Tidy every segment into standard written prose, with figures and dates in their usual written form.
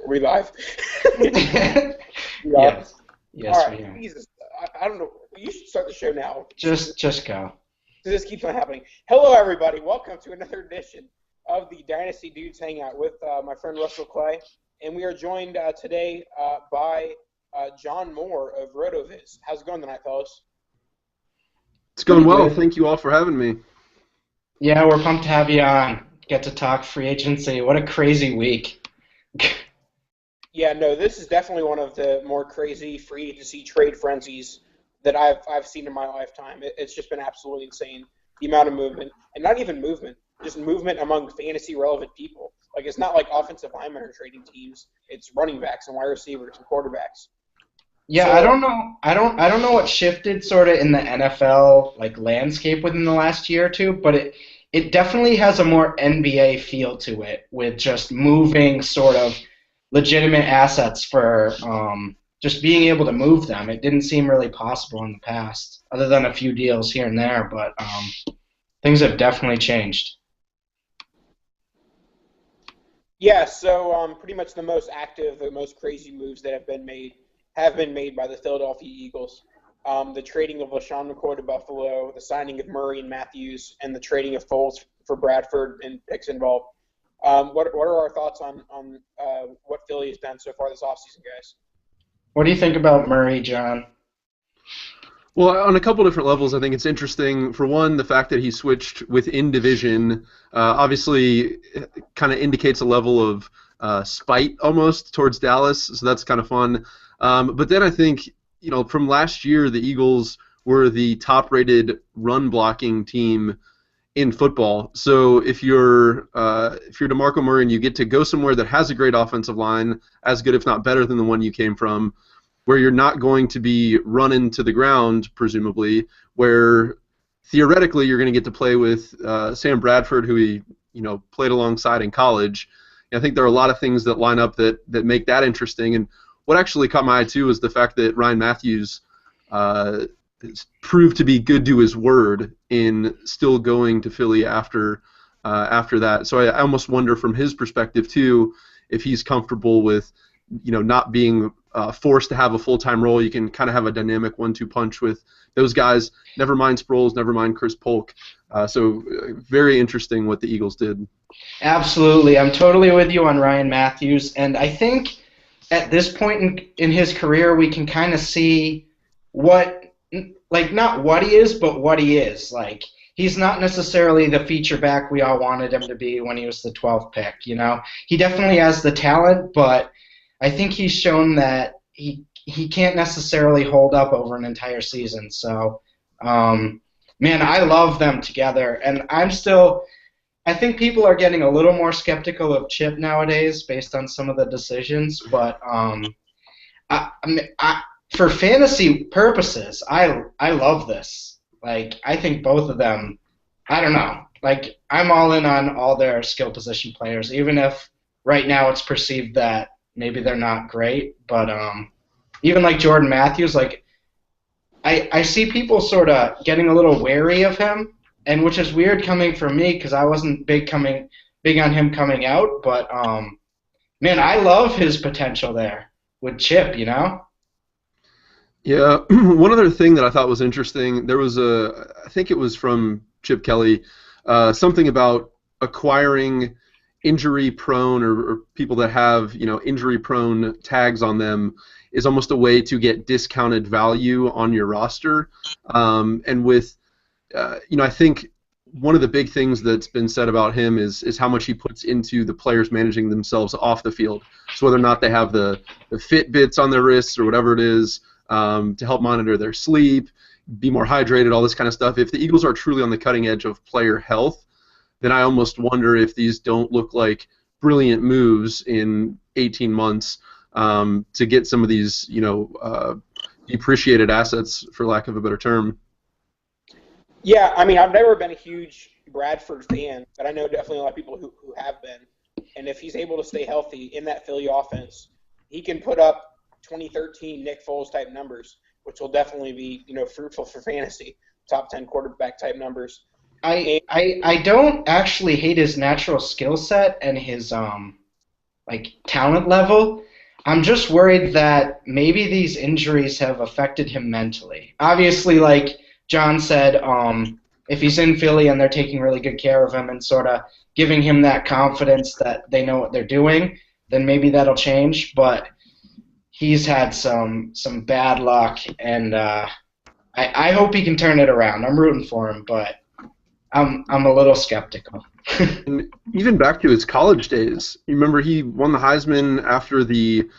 We live? We are? Yes. Yes, All we right. are. Jesus. I don't know. You should start the show now. Just go. This keeps on happening. Hello, everybody. Welcome to another edition of the Dynasty Dudes Hangout with my friend Russell Clay. And we are joined today by Jon Moore of Rotoviz. How's it going tonight, fellas? It's going Pretty well. good. Thank you all for having me. Yeah, we're pumped to have you on. Get to talk free agency. What a crazy week. Yeah, no, this is definitely one of the more crazy free agency trade frenzies that I've seen in my lifetime. It's just been absolutely insane, the amount of movement. And not even movement, just movement among fantasy-relevant people. Like, it's not like offensive linemen are trading teams. It's running backs and wide receivers and quarterbacks. Yeah, So, I don't know. I don't know what shifted sort of in the NFL like landscape within the last year or two, but it definitely has a more NBA feel to it with just moving sort of legitimate assets for just being able to move them. It didn't seem really possible in the past, other than a few deals here and there, but things have definitely changed. yeah, so pretty much the most active, the most crazy moves that have been made by the Philadelphia Eagles. The trading of LaShawn McCoy to Buffalo, the signing of Murray and Matthews, and the trading of Foles for Bradford and picks involved. What are our thoughts on what Philly has done so far this offseason, guys? What do you think about Murray, John? Well, on a couple different levels, I think it's interesting. For one, the fact that he switched within division obviously kind of indicates a level of spite almost towards Dallas, so that's kind of fun. But then I think, from last year, the Eagles were the top-rated run-blocking team in football. So if you're DeMarco Murray and you get to go somewhere that has a great offensive line, as good if not better than the one you came from, where you're not going to be run into the ground, presumably, where theoretically you're going to get to play with Sam Bradford, who he played alongside in college. I think there are a lot of things that line up that make that interesting. And what actually caught my eye too is the fact that Ryan Matthews proved to be good to his word in still going to Philly after that. So I almost wonder from his perspective too if he's comfortable with not being forced to have a full-time role. You can kind of have a dynamic 1-2 punch with those guys. Never mind Sproles, never mind Chris Polk. So very interesting what the Eagles did. Absolutely. I'm totally with you on Ryan Matthews, and I think at this point in his career we can kind of see not what he is, but what he is. Like, he's not necessarily the feature back we all wanted him to be when he was the 12th pick, He definitely has the talent, but I think he's shown that he can't necessarily hold up over an entire season. So, man, I love them together, and I think people are getting a little more skeptical of Chip nowadays based on some of the decisions, but for fantasy purposes, I love this. Like, I think both of them, I don't know. Like, I'm all in on all their skill position players, even if right now it's perceived that maybe they're not great. But even like Jordan Matthews, like, I see people sort of getting a little wary of him, and which is weird coming from me because I wasn't big on him coming out. But man, I love his potential there with Chip. Yeah, one other thing that I thought was interesting, there was I think it was from Chip Kelly, something about acquiring injury-prone or people that have, injury-prone tags on them is almost a way to get discounted value on your roster. And with, I think one of the big things that's been said about him is how much he puts into the players managing themselves off the field. So whether or not they have the Fitbits on their wrists or whatever it is, to help monitor their sleep, be more hydrated, all this kind of stuff. If the Eagles are truly on the cutting edge of player health, then I almost wonder if these don't look like brilliant moves in 18 months to get some of these, depreciated assets, for lack of a better term. Yeah, I mean, I've never been a huge Bradford fan, but I know definitely a lot of people who have been. And if he's able to stay healthy in that Philly offense, he can put up 2013 Nick Foles type numbers, which will definitely be fruitful for fantasy, top 10 quarterback type numbers. I don't actually hate his natural skill set and his like talent level. I'm just worried that maybe these injuries have affected him mentally. Obviously, like John said, if he's in Philly and they're taking really good care of him and sort of giving him that confidence that they know what they're doing, then maybe that'll change. But he's had some bad luck, and I hope he can turn it around. I'm rooting for him, but I'm a little skeptical. And even back to his college days, you remember he won the Heisman after the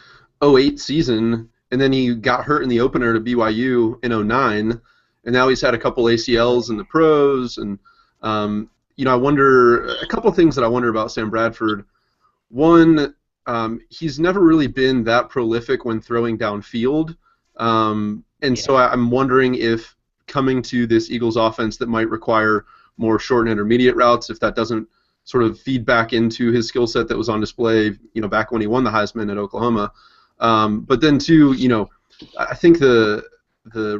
'08 season, and then he got hurt in the opener to BYU in '09, and now he's had a couple ACLs in the pros, and I wonder a couple things that I wonder about Sam Bradford. One, he's never really been that prolific when throwing downfield, so I'm wondering if coming to this Eagles offense that might require more short and intermediate routes, if that doesn't sort of feed back into his skill set that was on display, back when he won the Heisman at Oklahoma. But then too, I think the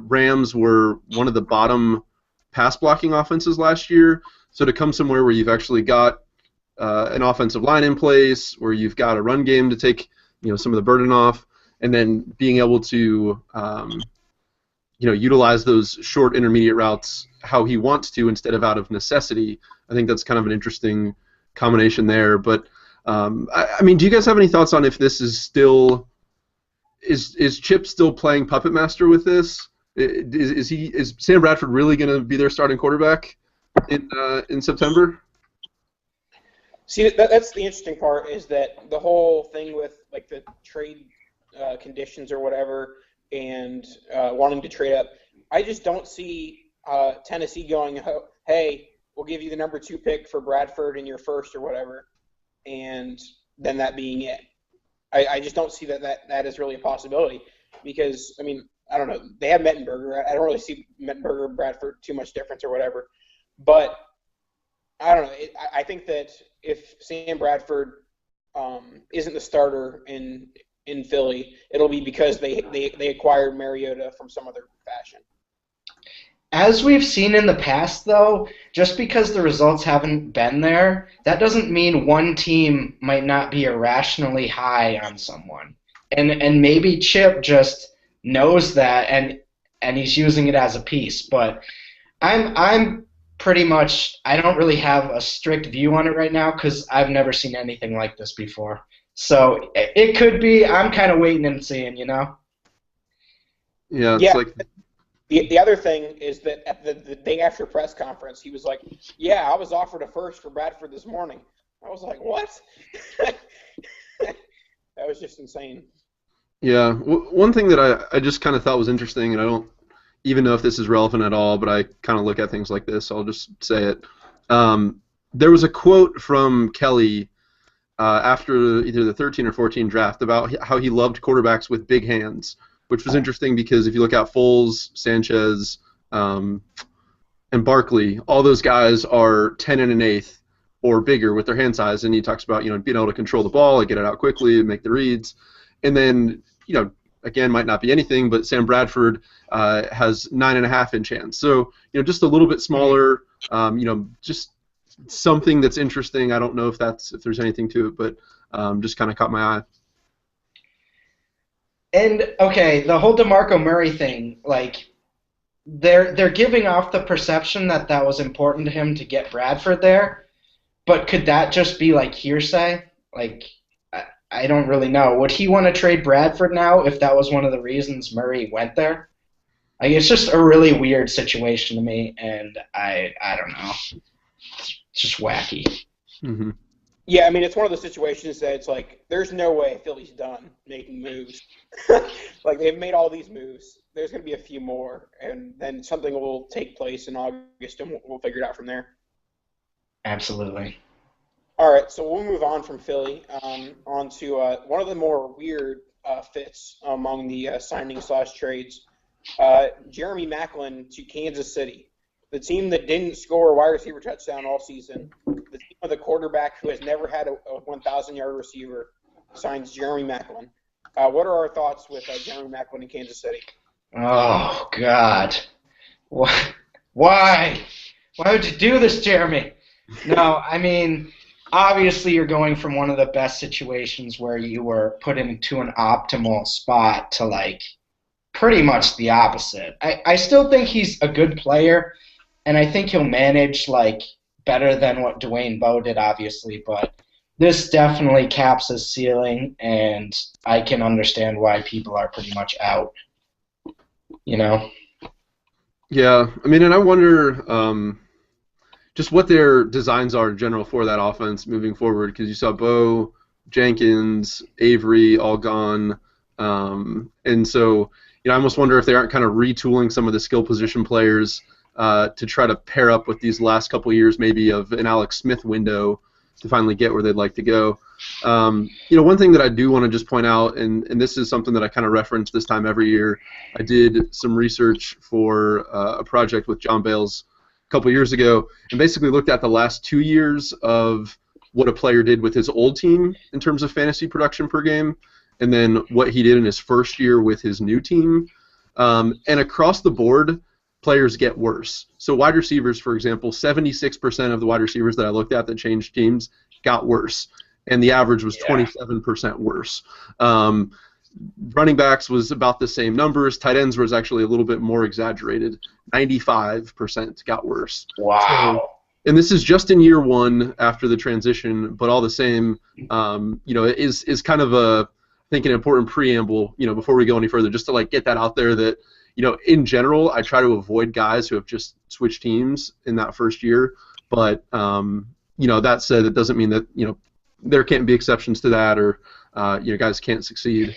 Rams were one of the bottom pass blocking offenses last year. So to come somewhere where you've actually got an offensive line in place, where you've got a run game to take some of the burden off, and then being able to utilize those short intermediate routes how he wants to instead of out of necessity. I think that's kind of an interesting combination there. But I mean, do you guys have any thoughts on if this is still is Chip still playing puppet master with this? Is Sam Bradford really going to be their starting quarterback in September? See, that's the interesting part, is that the whole thing with like the trade conditions or whatever, and wanting to trade up. I just don't see Tennessee going, hey, we'll give you the number 2 pick for Bradford in your first or whatever, and then that being it. I just don't see that is really a possibility, because, I mean, I don't know. They have Mettenberger. I don't really see Mettenberger and Bradford too much difference or whatever. But I don't know. I think that if Sam Bradford isn't the starter in Philly, it'll be because they acquired Mariota from some other fashion. As we've seen in the past, though, just because the results haven't been there, that doesn't mean one team might not be irrationally high on someone. And maybe Chip just knows that and he's using it as a piece. But I'm pretty much, I don't really have a strict view on it right now because I've never seen anything like this before. So it could be. I'm kind of waiting and seeing, Yeah, it's like. The other thing is that at the day after press conference, he was like, "Yeah, I was offered a first for Bradford this morning." I was like, "What?" That was just insane. Yeah, one thing that I just kind of thought was interesting, and I don't even know if this is relevant at all, but I kind of look at things like this, so I'll just say it. There was a quote from Kelly after either the 13 or 14 draft about how he loved quarterbacks with big hands, which was interesting because if you look at Foles, Sanchez, and Barkley, all those guys are 10 and an eighth or bigger with their hand size, and he talks about being able to control the ball, get it out quickly, and make the reads, and then again might not be anything, but Sam Bradford has 9.5 inch hands, so just a little bit smaller, just something that's interesting. I don't know if there's anything to it, but just kind of caught my eye. And okay, the whole DeMarco Murray thing, like they're giving off the perception that was important to him to get Bradford there, but could that just be like hearsay? Like I don't really know. Would he want to trade Bradford now if that was one of the reasons Murray went there? Like it's just a really weird situation to me, and I don't know. It's just wacky. Mm-hmm. Yeah, I mean, it's one of those situations that it's like, there's no way Philly's done making moves. Like, they've made all these moves. There's going to be a few more, and then something will take place in August, and we'll figure it out from there. Absolutely. All right, so we'll move on from Philly on to one of the more weird fits among the signings/trades. Jeremy Maclin to Kansas City. The team that didn't score a wide receiver touchdown all season, the team with a quarterback who has never had a 1,000-yard receiver, signs Jeremy Maclin. What are our thoughts with Jeremy Maclin in Kansas City? Oh, God. Why? Why would you do this, Jeremy? No, I mean, obviously you're going from one of the best situations where you were put into an optimal spot to like pretty much the opposite. I still think he's a good player, and I think he'll manage like better than what Dwayne Bowe did, obviously, but this definitely caps his ceiling, and I can understand why people are pretty much out. You know? Yeah, I mean, and I wonder just what their designs are in general for that offense moving forward, because you saw Bowe, Jenkins, Avery all gone, and so I almost wonder if they aren't kind of retooling some of the skill position players to try to pair up with these last couple of years maybe of an Alex Smith window to finally get where they'd like to go. One thing that I do want to just point out, and this is something that I kind of reference this time every year, I did some research for a project with John Bales a couple years ago, and basically looked at the last 2 years of what a player did with his old team in terms of fantasy production per game, and then what he did in his first year with his new team. And across the board, players get worse. So wide receivers, for example, 76% of the wide receivers that I looked at that changed teams got worse, and the average was 27% worse. Running backs was about the same numbers. Tight ends was actually a little bit more exaggerated. 95% got worse. Wow. And this is just in year one after the transition, but all the same, it is kind of I think an important preamble, before we go any further, just to like get that out there that, in general, I try to avoid guys who have just switched teams in that first year. But, that said, it doesn't mean that, there can't be exceptions to that or, guys can't succeed.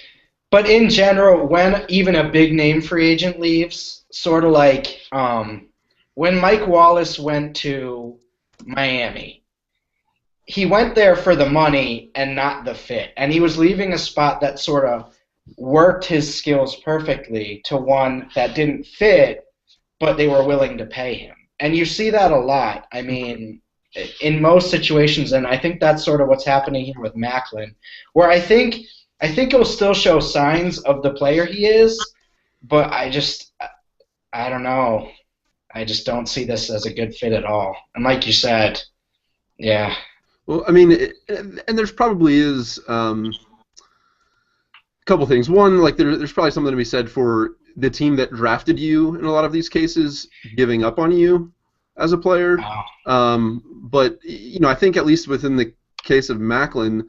But in general, when even a big name free agent leaves, sort of like when Mike Wallace went to Miami, he went there for the money and not the fit. And he was leaving a spot that sort of worked his skills perfectly to one that didn't fit, but they were willing to pay him. And you see that a lot. I mean, in most situations, and I think that's sort of what's happening here with Macklin, where I think he'll still show signs of the player he is, but I don't know. I just don't see this as a good fit at all. And like you said, yeah. Well, I mean, and there's probably is a couple things. One, like there's probably something to be said for the team that drafted you in a lot of these cases giving up on you as a player. Wow. But I think at least within the case of Macklin,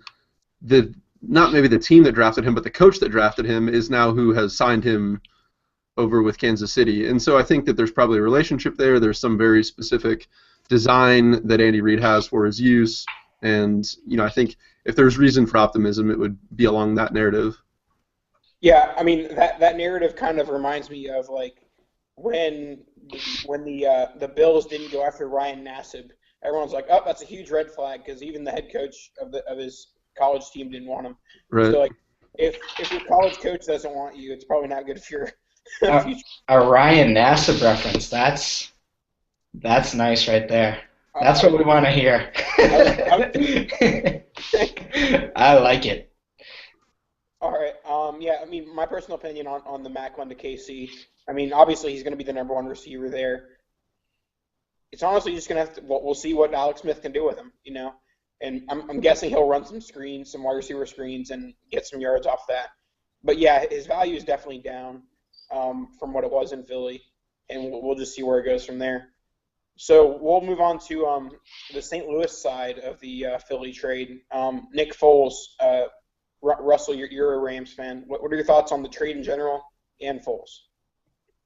not maybe the team that drafted him, but the coach that drafted him is now who has signed him over with Kansas City. And so I think that there's probably a relationship there. There's some very specific design that Andy Reid has for his use. And, I think if there's reason for optimism, it would be along that narrative. Yeah, I mean, that narrative kind of reminds me of, like, when the Bills didn't go after Ryan Nassib. Everyone's like, oh, that's a huge red flag because even the head coach of his college team didn't want him. Right. So, like, if your college coach doesn't want you, it's probably not good for your future. A Ryan Nassib reference, that's nice right there. That's what we want to hear. I like it. All right. Yeah, I mean, my personal opinion on the Macklin to KC, I mean, obviously he's going to be the number one receiver there. It's honestly just going to have to – we'll see what Alex Smith can do with him, And I'm guessing he'll run some screens, some wide receiver screens, and get some yards off that. But, yeah, his value is definitely down from what it was in Philly, and we'll just see where it goes from there. So we'll move on to the St. Louis side of the Philly trade. Nick Foles, Russell, you're a Rams fan. What are your thoughts on the trade in general and Foles?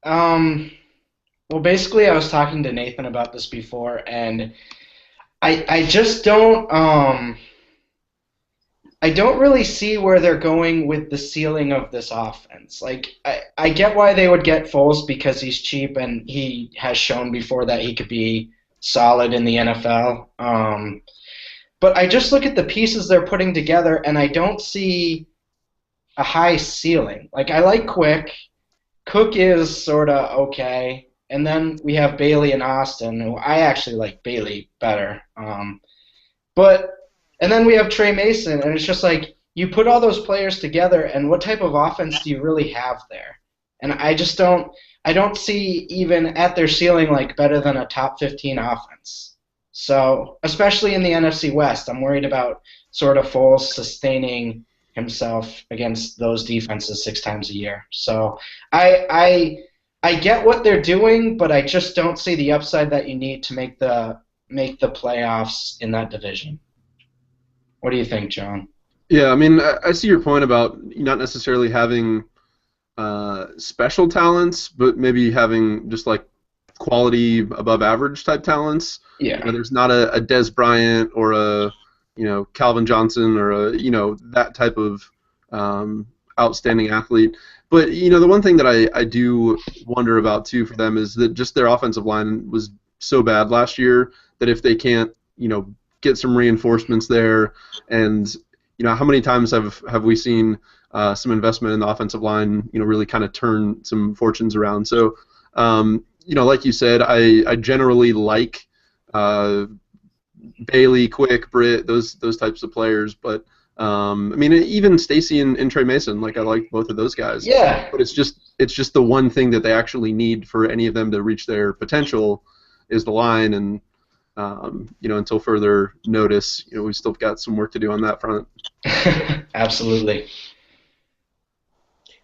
Well, basically, I was talking to Nathan about this before, and I just don't I don't really see where they're going with the ceiling of this offense. Like, I get why they would get Foles because he's cheap and he has shown before that he could be solid in the NFL. But I just look at the pieces they're putting together and I don't see a high ceiling. Like, I like Quick. Cook is sort of okay. And then we have Bailey and Austin, who I actually like Bailey better. And then we have Trey Mason, and it's just like you put all those players together, and what type of offense do you really have there? And I don't see even at their ceiling like better than a top 15 offense. So, especially in the NFC West, I'm worried about sort of Foles sustaining himself against those defenses 6 times a year. So, I get what they're doing, but I just don't see the upside that you need to make the playoffs in that division. What do you think, John? Yeah, I mean, I see your point about not necessarily having special talents, but maybe having just like quality above average type talents. Yeah. There's not a Des Bryant or a Calvin Johnson or a that type of outstanding athlete. But the one thing that I do wonder about too for them is that just their offensive line was so bad last year that if they can't get some reinforcements there, and how many times have we seen some investment in the offensive line really kind of turn some fortunes around. So like you said, I generally like Bailey, Quick, Britt, those types of players, but I mean, even Stacy and Trey Mason, like I like both of those guys. Yeah. But it's just the one thing that they actually need for any of them to reach their potential is the line, and until further notice, we've still got some work to do on that front. Absolutely.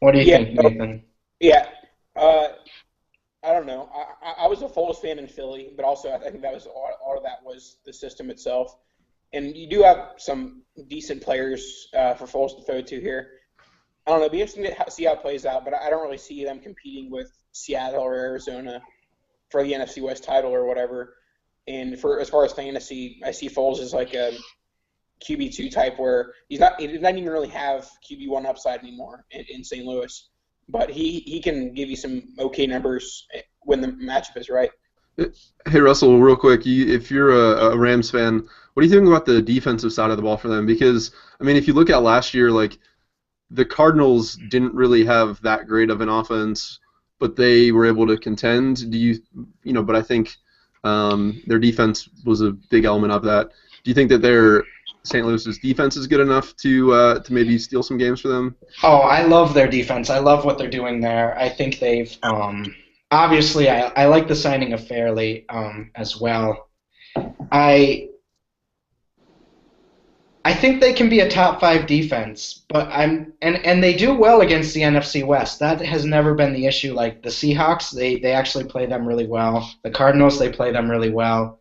What do you think, Nathan? Yeah. I don't know. I was a Foles fan in Philly, but also I think that was all of that was the system itself. And you do have some decent players for Foles to throw to here. I don't know. It'd be interesting to see how it plays out, but I don't really see them competing with Seattle or Arizona for the NFC West title or whatever. And as far as fantasy, I see Foles as like a QB2 type where he doesn't even really have QB1 upside anymore in St. Louis. But he can give you some okay numbers when the matchup is right. Hey, Russell, real quick, if you're a Rams fan, what do you think about the defensive side of the ball for them? Because, I mean, if you look at last year, like, the Cardinals didn't really have that great of an offense, but they were able to contend. But I think their defense was a big element of that. Do you think that their St. Louis's defense is good enough to maybe steal some games for them? Oh, I love their defense. I love what they're doing there. I think they've obviously I like the signing of Fairley as well. I think they can be a top 5 defense, but and they do well against the NFC West. That has never been the issue. Like the Seahawks, they actually play them really well. The Cardinals, they play them really well.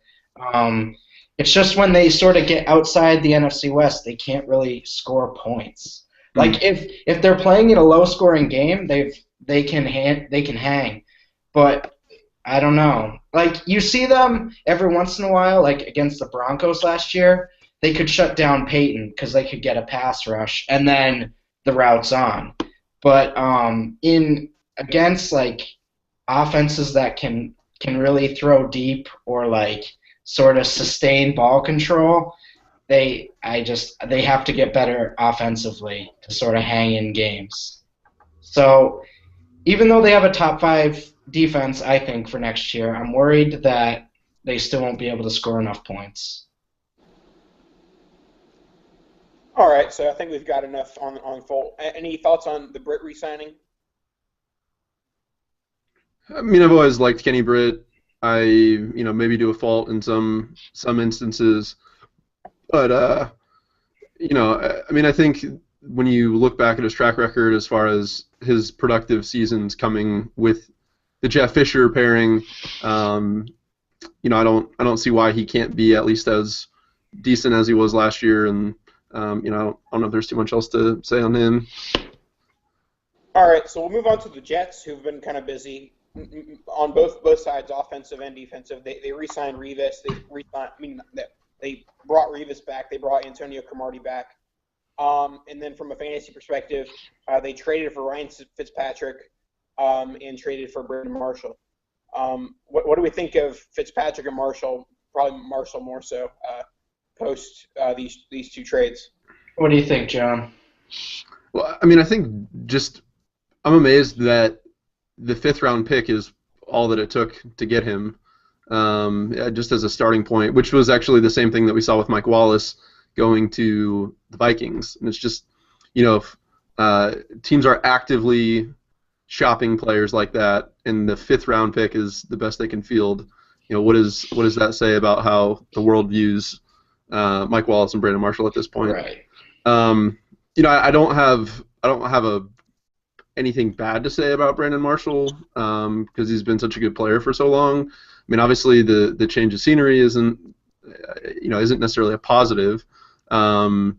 It's just when they sort of get outside the NFC West, they can't really score points. Like if they're playing in a low-scoring game, they can hang. But I don't know. Like you see them every once in a while, like against the Broncos last year. They could shut down Peyton because they could get a pass rush, and then the route's on. But against like offenses that can really throw deep or like sort of sustain ball control, they have to get better offensively to sort of hang in games. So even though they have a top 5 defense, I think for next year, I'm worried that they still won't be able to score enough points. All right, so I think we've got enough on Foles. Any thoughts on the Britt re-signing? I mean, I've always liked Kenny Britt. Maybe to a fault in some instances, but I mean, I think when you look back at his track record as far as his productive seasons coming with the Jeff Fisher pairing, I don't see why he can't be at least as decent as he was last year, and I don't know if there's too much else to say on him. All right, so we'll move on to the Jets, who've been kind of busy on both sides, offensive and defensive. They re-signed Revis. They brought Revis back. They brought Antonio Cromartie back. And then from a fantasy perspective, they traded for Ryan Fitzpatrick and traded for Brandon Marshall. What do we think of Fitzpatrick and Marshall? Probably Marshall more so. Post these 2 trades. What do you think, John? Well, I mean, I think I'm amazed that the 5th round pick is all that it took to get him, just as a starting point, which was actually the same thing that we saw with Mike Wallace going to the Vikings. And it's just, if teams are actively shopping players like that, and the 5th round pick is the best they can field, what does that say about how the world views Mike Wallace and Brandon Marshall at this point? Right. I don't have anything bad to say about Brandon Marshall because he's been such a good player for so long. I mean, obviously the change of scenery isn't necessarily a positive. I'm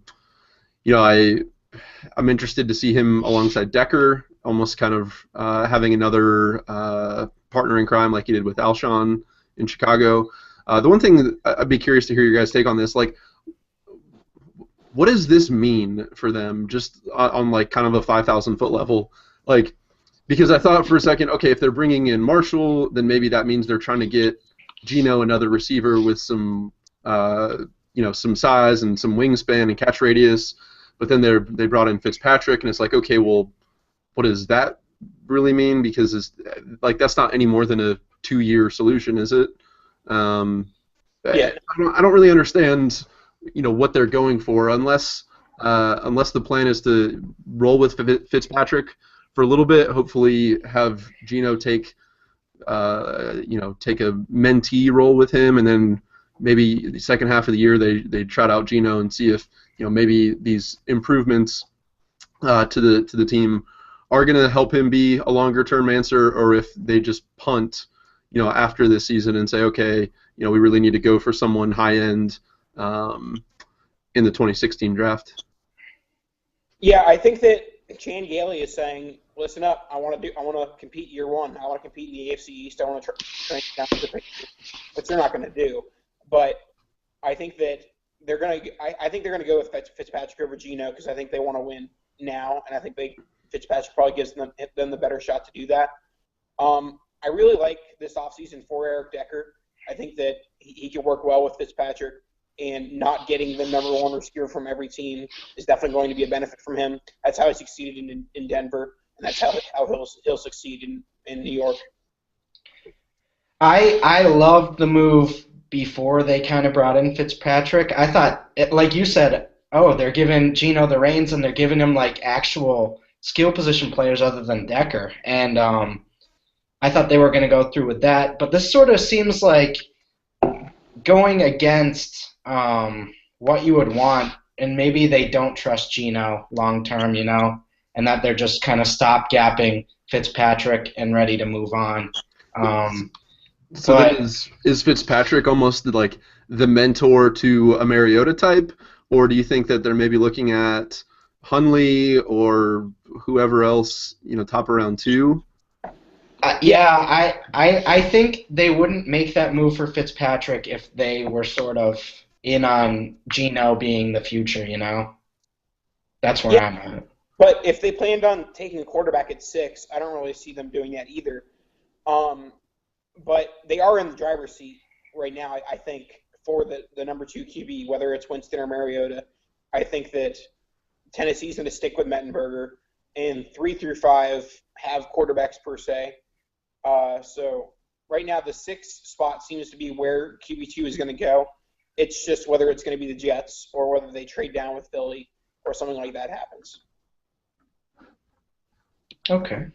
interested to see him alongside Decker, almost kind of having another partner in crime like he did with Alshon in Chicago. The one thing that I'd be curious to hear your guys' take on this, like, what does this mean for them just on like kind of a 5,000-foot level? Like, because I thought for a second, okay, if they're bringing in Marshall, then maybe that means they're trying to get Geno another receiver with some some size and some wingspan and catch radius. But then they brought in Fitzpatrick, and it's like, okay, well, what does that really mean? Because it's like that's not any more than a 2-year solution, is it? Yeah. I don't really understand, what they're going for, unless the plan is to roll with Fitzpatrick for a little bit, hopefully have Geno take a mentee role with him, and then maybe the second half of the year they trot out Geno and see if maybe these improvements to the team are going to help him be a longer term answer, or if they just punt after this season and say, okay, we really need to go for someone high end in the 2016 draft. Yeah, I think that Chan Gailey is saying, listen up, I want to compete year one. I want to compete in the AFC East. I want to try down the Patriots, which they're not going to do. But I think that they're going to. I think they're going to go with Fitzpatrick over Geno because I think they want to win now, and I think Fitzpatrick probably gives them the better shot to do that. I really like this offseason for Eric Decker. I think that he could work well with Fitzpatrick, and not getting the number one receiver from every team is definitely going to be a benefit from him. That's how he succeeded in Denver, and that's how he'll succeed in New York. I loved the move before they kind of brought in Fitzpatrick. I thought, like you said, they're giving Geno the reins and they're giving him like actual skill position players other than Decker. And I thought they were going to go through with that. But this sort of seems like going against what you would want, and maybe they don't trust Geno long term, and that they're just kind of stopgapping Fitzpatrick and ready to move on. So then is Fitzpatrick almost like the mentor to a Mariota type, or do you think that they're maybe looking at Hundley or whoever else, top around 2? I think they wouldn't make that move for Fitzpatrick if they were sort of in on Geno being the future, That's where I'm at. But if they planned on taking a quarterback at 6, I don't really see them doing that either. But they are in the driver's seat right now, I think, for the number 2 QB, whether it's Winston or Mariota. I think that Tennessee's going to stick with Mettenberger, and 3 through 5 have quarterbacks per se. So right now the 6th spot seems to be where QB2 is going to go. It's just whether it's going to be the Jets or whether they trade down with Philly or something like that happens. Okay.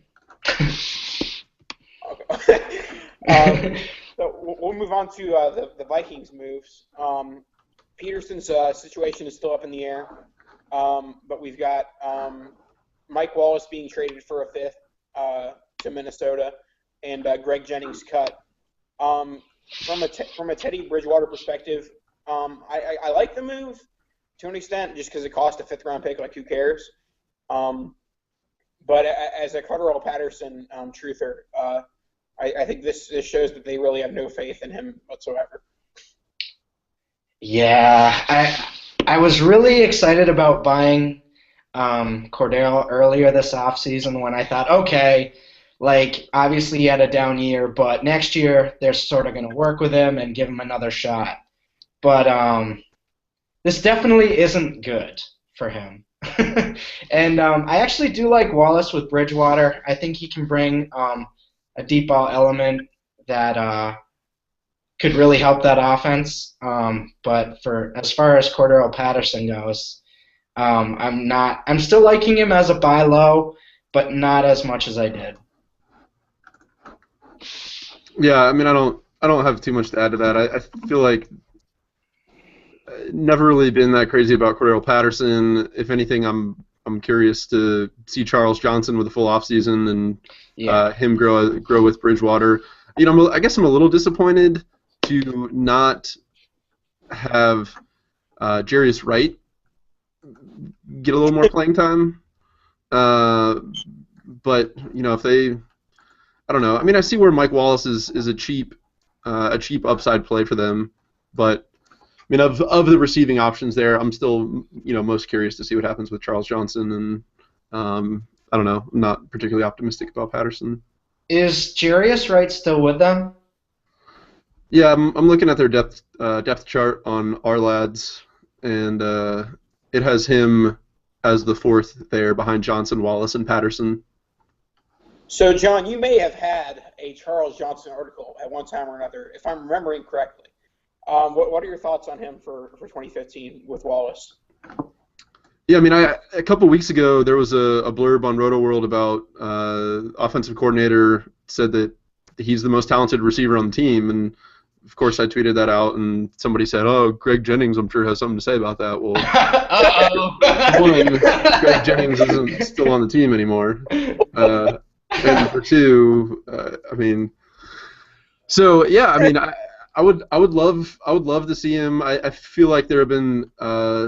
So we'll move on to the Vikings moves. Peterson's situation is still up in the air, but we've got Mike Wallace being traded for a 5th to Minnesota, and Greg Jennings cut. From a Teddy Bridgewater perspective, I like the move to an extent, just because it cost a 5th-round pick. Like, who cares? But as a Cardell Patterson truther, I think this shows that they really have no faith in him whatsoever. Yeah, I was really excited about buying Cordell earlier this offseason when I thought, okay, like, obviously he had a down year, but next year they're sort of going to work with him and give him another shot. But this definitely isn't good for him. And I actually do like Wallace with Bridgewater. I think he can bring a deep ball element that could really help that offense. But as far as Cordell Patterson goes, I'm still liking him as a buy low, but not as much as I did. Yeah, I mean, I I don't have too much to add to that. I feel like never really been that crazy about Cordero Patterson. If anything, I'm curious to see Charles Johnson with a full offseason and him grow with Bridgewater. I guess I'm a little disappointed to not have Jarius Wright get a little more playing time. But if they, I don't know. I mean, I see where Mike Wallace is a cheap upside play for them, but I mean, of the receiving options there, I'm still most curious to see what happens with Charles Johnson, and I don't know. I'm not particularly optimistic about Patterson. Is Jarius Wright still with them? Yeah, I'm looking at their depth chart on our lads, and it has him as the fourth there behind Johnson, Wallace, and Patterson. So, John, you may have had a Charles Johnson article at one time or another, if I'm remembering correctly. What are your thoughts on him for 2015 with Wallace? Yeah, I mean, a couple weeks ago there was a blurb on Roto World about offensive coordinator said that he's the most talented receiver on the team, and of course I tweeted that out, and somebody said, "Oh, Greg Jennings, I'm sure has something to say about that." Well, one, Greg Jennings isn't still on the team anymore, and number two, I mean, so yeah, I mean, I would love to see him. I feel like there have been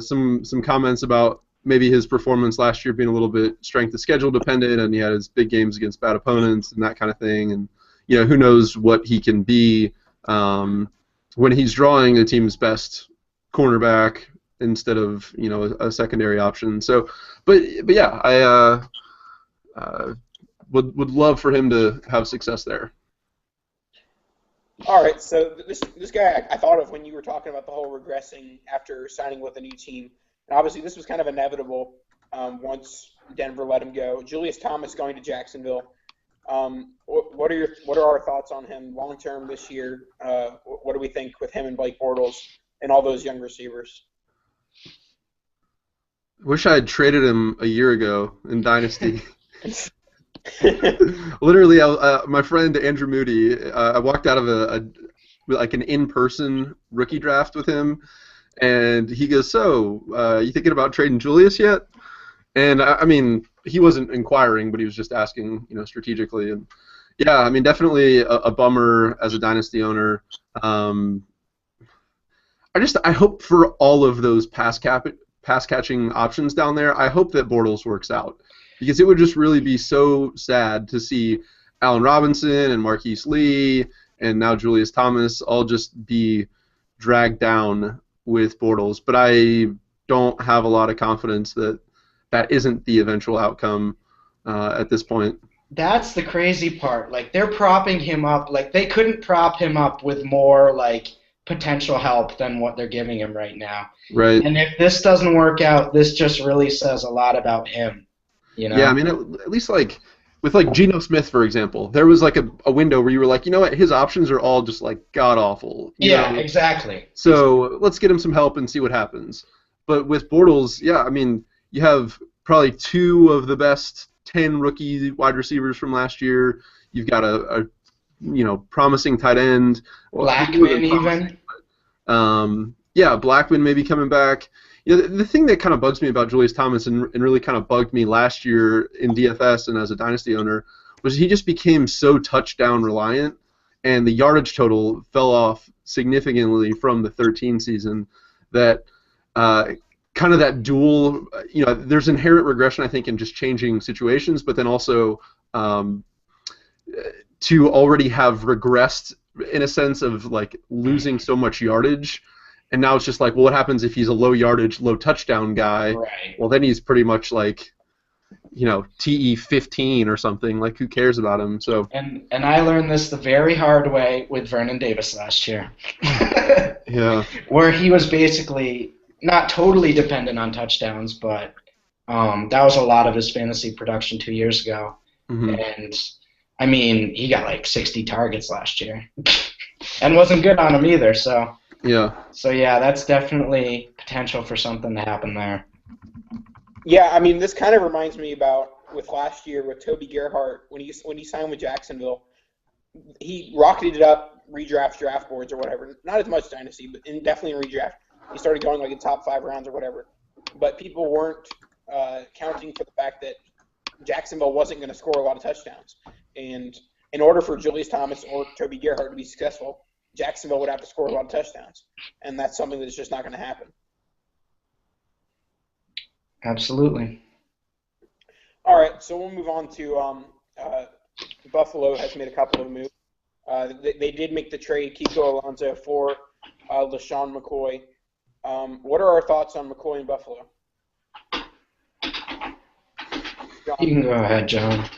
some comments about maybe his performance last year being a little bit strength of schedule dependent, and he had his big games against bad opponents and that kind of thing. And who knows what he can be when he's drawing the team's best cornerback instead of a secondary option. So, but yeah, I would love for him to have success there. All right, so this guy I thought of when you were talking about the whole regressing after signing with a new team. And obviously, this was kind of inevitable once Denver let him go. Julius Thomas going to Jacksonville. What are our thoughts on him long term this year? What do we think with him and Blake Bortles and all those young receivers? Wish I had traded him a year ago in Dynasty. Literally, my friend Andrew Moody, I walked out of an in-person rookie draft with him, and he goes, "So, you thinking about trading Julius yet?" And I mean, he wasn't inquiring, but he was just asking, strategically. And yeah, I mean, definitely a bummer as a dynasty owner. I hope for all of those pass catching options down there, I hope that Bortles works out. Because it would just really be so sad to see Allen Robinson and Marquise Lee and now Julius Thomas all just be dragged down with Bortles. But I don't have a lot of confidence that that isn't the eventual outcome at this point. That's the crazy part. Like, they're propping him up. Like, they couldn't prop him up with more, potential help than what they're giving him right now. Right. And if this doesn't work out, this just really says a lot about him. Yeah, I mean, at least with Geno Smith, for example, there was a window where you were like, you know what, his options are all just god awful. Yeah, exactly. So let's get him some help and see what happens. But with Bortles, yeah, I mean, you have probably two of the best 10 rookie wide receivers from last year. You've got a promising tight end. Blackman even. Yeah, Blackman may be coming back. The thing that kind of bugs me about Julius Thomas and really kind of bugged me last year in DFS and as a dynasty owner was he just became so touchdown reliant, and the yardage total fell off significantly from the 13 season that kind of that dual, there's inherent regression, I think, in just changing situations, but then also to already have regressed in a sense of losing so much yardage. And now it's just well, what happens if he's a low yardage, low touchdown guy? Right. Well, then he's pretty much TE 15 or something. Who cares about him? So. And I learned this the very hard way with Vernon Davis last year. Yeah. Where he was basically not totally dependent on touchdowns, but that was a lot of his fantasy production 2 years ago. Mm-hmm. And I mean, he got 60 targets last year, and wasn't good on them either. So. Yeah. So yeah, that's definitely potential for something to happen there. Yeah, I mean, this kind of reminds me about with last year with Toby Gerhart when he signed with Jacksonville. He rocketed up redraft draft boards or whatever. Not as much Dynasty, but definitely in redraft. He started going like in top 5 rounds or whatever. But people weren't counting for the fact that Jacksonville wasn't going to score a lot of touchdowns. And in order for Julius Thomas or Toby Gerhart to be successful, Jacksonville would have to score a lot of touchdowns. And that's something that's just not going to happen. Absolutely. All right, so we'll move on to Buffalo has made a couple of moves. They did make the trade Kiko Alonso for LaShawn McCoy. What are our thoughts on McCoy and Buffalo? You can go ahead, John.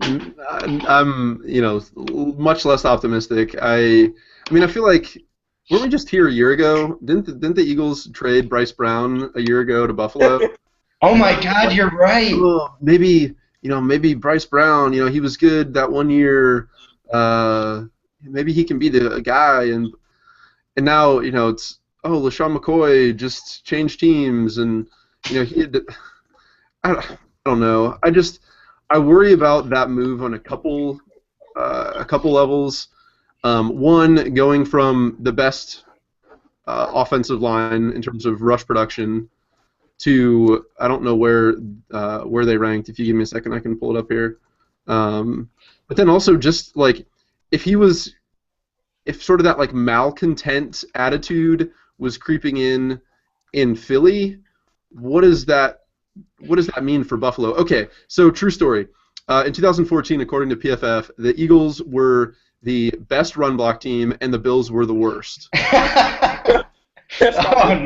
I'm, much less optimistic. I mean, I feel like weren't we just here a year ago? Didn't the Eagles trade Bryce Brown a year ago to Buffalo? Oh my God, you're right. Maybe Bryce Brown. He was good that one year. Maybe he can be the guy. And now it's LaShawn McCoy just changed teams, and I don't know. I worry about that move on a couple levels. One, going from the best offensive line in terms of rush production to I don't know where they ranked. If you give me a second, I can pull it up here. But then also just like if sort of that like malcontent attitude was creeping in Philly, what does that mean for Buffalo? Okay, so true story. In 2014, according to PFF, the Eagles were the best run block team, and the Bills were the worst. Oh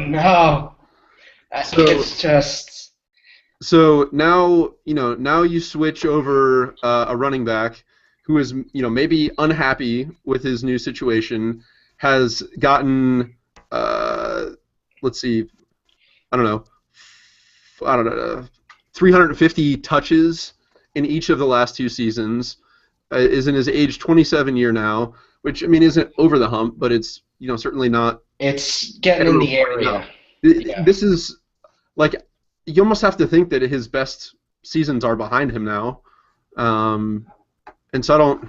no! It's just. So now you switch over a running back who is maybe unhappy with his new situation, has gotten let's see, I don't know, 350 touches in each of the last 2 seasons, is in his age 27 year now, which, I mean, isn't over the hump, but it's, certainly not. It's getting in the area. This is, like, you almost have to think that his best seasons are behind him now. And so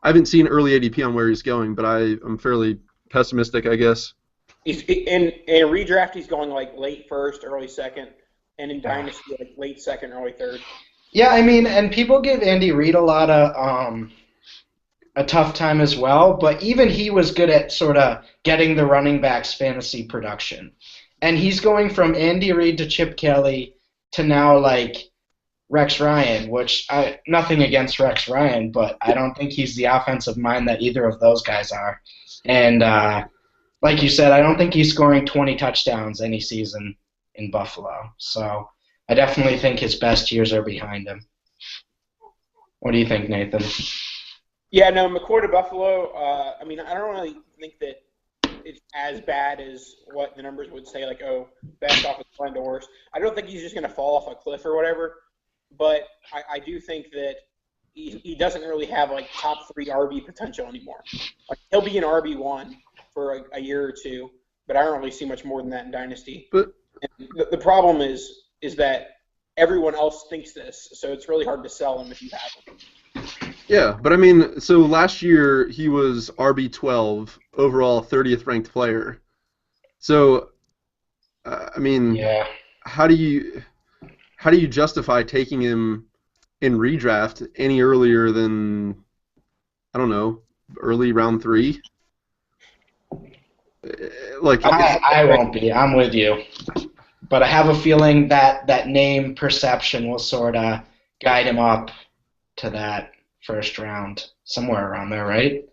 I haven't seen early ADP on where he's going, but I'm fairly pessimistic, I guess. He's in redraft. He's going like late first, early second, and in Dynasty like late second, early third. Yeah, I mean, and people give Andy Reid a lot of a tough time as well, but even he was good at sort of getting the running backs fantasy production. And he's going from Andy Reid to Chip Kelly to now like Rex Ryan, which nothing against Rex Ryan, but I don't think he's the offensive mind that either of those guys are. And like you said, I don't think he's scoring 20 touchdowns any season in Buffalo. So I definitely think his best years are behind him. What do you think, Nathan? Yeah, no, McCoy to Buffalo, I mean, I don't really think that it's as bad as what the numbers would say, like, best offensive line to worst. I don't think he's just going to fall off a cliff or whatever, but I do think that he doesn't really have, like, top 3 RB potential anymore. Like, he'll be an RB1 for a year or two, but I don't really see much more than that in Dynasty. But and the problem is that everyone else thinks this, so it's really hard to sell him if you have him. Yeah, but I mean, so last year he was RB12, overall 30th ranked player. So, I mean, yeah. How do you justify taking him in redraft any earlier than, I don't know, early round 3? Like I won't be. I'm with you. But I have a feeling that name perception will sort of guide him up to that first round, somewhere around there, right?